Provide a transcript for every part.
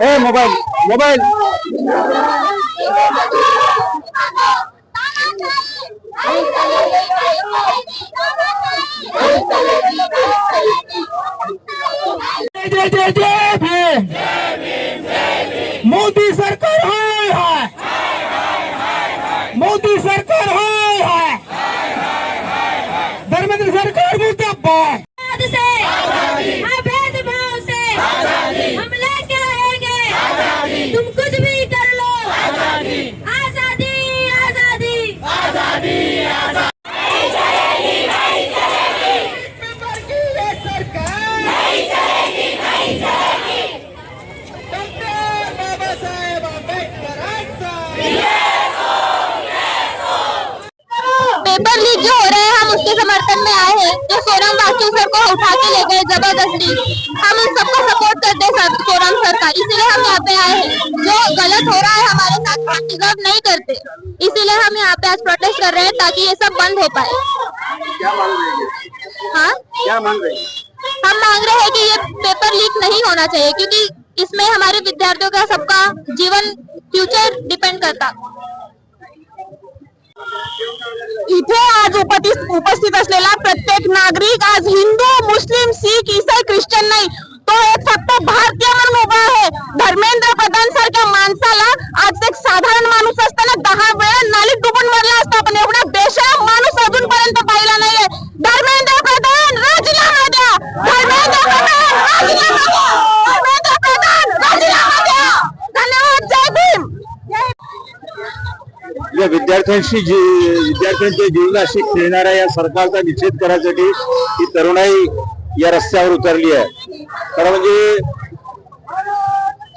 ए mobile mobile जय जय जय भीम, मोदी सरकार हाय हाय, मोदी सरकार हाय हाय, धर्मेंद्र सरकार मुर्दाबाद। भेदभाव से हम लेके आएंगे, तुम कुछ भी कर लो, आजादी आजादी आजादी आजादी आजादी। पेपर की ये सरकार नहीं चलेगी, नहीं चलेगी। डॉक्टर बाबा साहेब आंबेडकरांचा पेपर लीक जो हो रहे हैं हम उसके समर्थन में आए हैं। जो सोनम वांगचुक सर को उठा के ले गए जबरदस्ती, हम उन सबको सपोर्ट करते हैं सोनम सर का, इसीलिए हम यहाँ पे आए हैं। जो गलत हो रहा है हमारे साथ हम डिजर्व नहीं करते, इसीलिए हम यहाँ पे आज प्रोटेस्ट कर रहे हैं ताकि ये सब बंद हो पाए। क्या मांग रही है? हाँ, क्या मांग रही है? हम मांग रहे हैं कि ये पेपर लीक नहीं होना चाहिए, क्योंकि इसमें हमारे विद्यार्थियों का सबका जीवन फ्यूचर डिपेंड करता। इथे आज उपस्थित असलेला प्रत्येक नागरिक आज हिंदू, मुस्लिम, शीख, ईसाई, ख्रिश्चन नाही, तो एक फक्त भारतीय म्हणून उभा आहे। धर्मेंद्र प्रधान सारख्या माणसाला आज एक साधारण माणूस असताना 10 वेळा नालीत डुबून मरला असता, पण एवढा बेशरम माणूस अजूनपर्यंत पाहिला नाहीये। धर्मेंद्र प्रधान राजीनामा द्या, धर्मेंद्र प्रधान राजीनामा द्या, धर्मेंद्र प्रधान राजीनामा द्या। धन्यवाद, जय भीम। या विद्यार्थ्यांच्या जीवनाशी खेळणाऱ्या या सरकारचा निषेध करण्यासाठी ही तरुणाई या रस्त्यावर उतरली आहे। खरं म्हणजे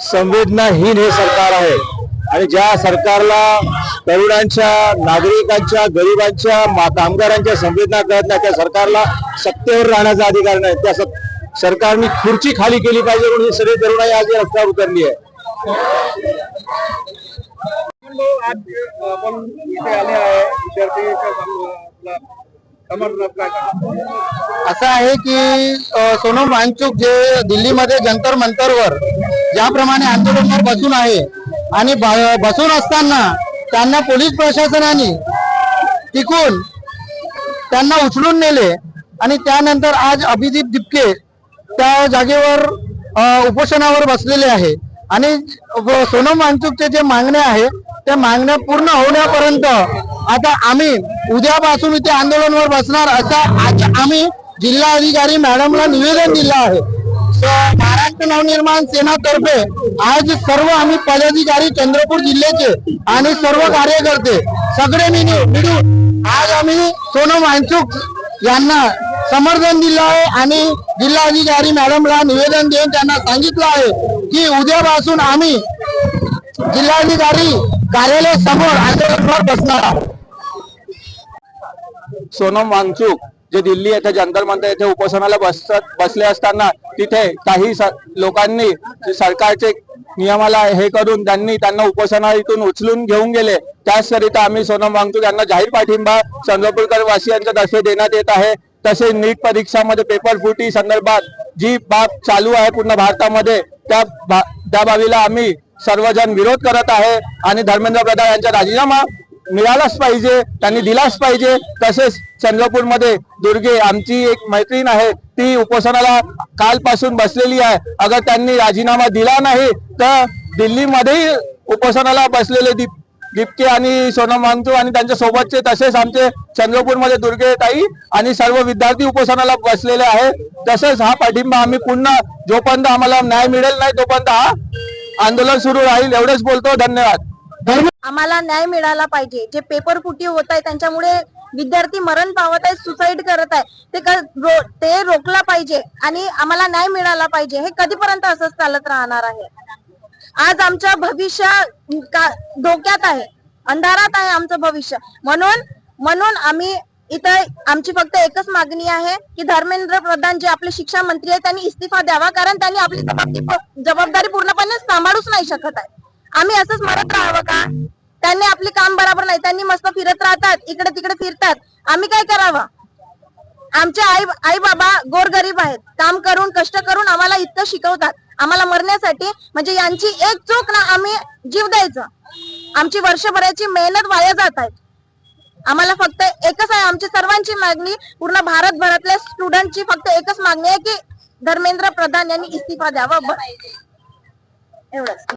संवेदनाहीन हे सरकार आहे आणि ज्या सरकारला तरुणांच्या, नागरिकांच्या, गरिबांच्या, कामगारांच्या संवेदना कळत नाही, त्या सरकारला सत्तेवर राहण्याचा अधिकार नाही। त्या सरकारने खुर्ची खाली केली पाहिजे म्हणून ही सगळी तरुणाई आज या रस्त्यावर उतरली आहे। आज आपण इथे आले आहे असं आहे की सोनम वांगचुक जे दिल्लीमध्ये जंतर मंतरवर ज्याप्रमाणे आंदोलनावर बसून आहे आणि बसून असताना त्यांना पोलीस प्रशासनाने टिकून त्यांना उचलून नेले आणि त्यानंतर आज अभिदीप दिपके त्या जागेवर उपोषणावर बसलेले आहे आणि सोनम वांगचुकचे जे मागण्या आहे त्या मागण्या पूर्ण होण्यापर्यंत आता आम्ही उद्यापासून इथे आंदोलनावर बसणार असं आज आम्ही जिल्हाधिकारी मॅडमला निवेदन दिलं आहे। महाराष्ट्र नवनिर्माण सेनातर्फे आज सर्व आम्ही पदाधिकारी चंद्रपूर जिल्ह्याचे आणि सर्व कार्यकर्ते सगळे मिळून आज आम्ही सोनम वांगचुक यांना समर्थन दिलं आहे आणि जिल्हाधिकारी मॅडमला निवेदन देऊन त्यांना सांगितलं आहे की उद्यापासून आम्ही जिल्हाधिकारी कार्यालय समोर आंदोलनावर बसणार आहोत। सोनम वांगचुक जे दिल्ली येथे जंतर मंतर येथे उपोषणाला बसले असताना तिथे काही लोकांनी सरकारचे नियमाला हे करून त्यांना उपोषणा इथून उचलून घेऊन गेले। त्याचकरिता आम्ही सोनम वांगचुक यांना जाहीर पाठिंबा चंद्रपूरकर वासियांच्या तर्फे देण्यात येत आहे। तसेच नीट परीक्षामध्ये पेपर फुटी संदर्भात जी बाब चालू आहे पूर्ण भारतामध्ये त्या बाबीला आम्ही सर्वजण विरोध करत आहे आणि धर्मेंद्र प्रधान यांचा राजीनामा मिळालाच पाहिजे, त्यांनी दिलाच पाहिजे। तसेच चंद्रपूरमध्ये दुर्गे आमची एक मैत्रीण आहे, ती उपोषणाला कालपासून बसलेली आहे। अगर त्यांनी राजीनामा दिला नाही तर दिल्लीमध्ये उपोषणाला बसलेले दिपके आणि सोनम वांगचुक आणि त्यांच्या सोबतचे तसेच आमचे चंद्रपूरमध्ये दुर्गे ताई आणि सर्व विद्यार्थी उपोषणाला बसलेले आहेत। तसेच हा पाठिंबा आम्ही पुन्हा जोपर्यंत आम्हाला न्याय मिळेल नाही तोपर्यंत हा आंदोलन सुरू राहील, एवढेच बोलतो। धन्यवाद। आम्हाला न्याय मिळाला पाहिजे। जे पेपर फुटी होत आहे त्यांच्यामुळे विद्यार्थी मरण पावत आहेत, सुसाईड करत आहे, ते रोखला पाहिजे आणि आम्हाला न्याय मिळाला पाहिजे। हे कधीपर्यंत असंच चालत राहणार आहे? आज आमचं भविष्य धोक्यात आहे, अंधारात आहे आमचं भविष्य। म्हणून आम्ही इथं आमची फक्त एकच मागणी आहे की धर्मेंद्र प्रधान जे आपले शिक्षण मंत्री आहेत त्यांनी इस्तीफा द्यावा, कारण त्यांनी आपली जबाबदारी पूर्णपणे सांभाळूच नाही शकत आहे। आम्ही असंच मरत राहावं का? त्यांनी आपले काम बरोबर नाही, त्यांनी मस्त फिरत राहतात, इकडे तिकडे फिरतात, आम्ही काय करावं? आमचे आई बाबा गोरगरीब आहेत, काम करून कष्ट करून आम्हाला इतकं शिकवतात, आम्हाला मरण्यासाठी. म्हणजे यांची एक चूक ना आम्ही जीव द्यायचं, आमची वर्षभराची मेहनत वाया जात आहे. आम्हाला फक्त एकच आहे, आमची सर्वांची मागणी, पूर्ण भारतभरातल्या स्टुडंटची फक्त एकच मागणी आहे की धर्मेंद्र प्रधान यांनी इस्तीफा द्यावा, एवढंच.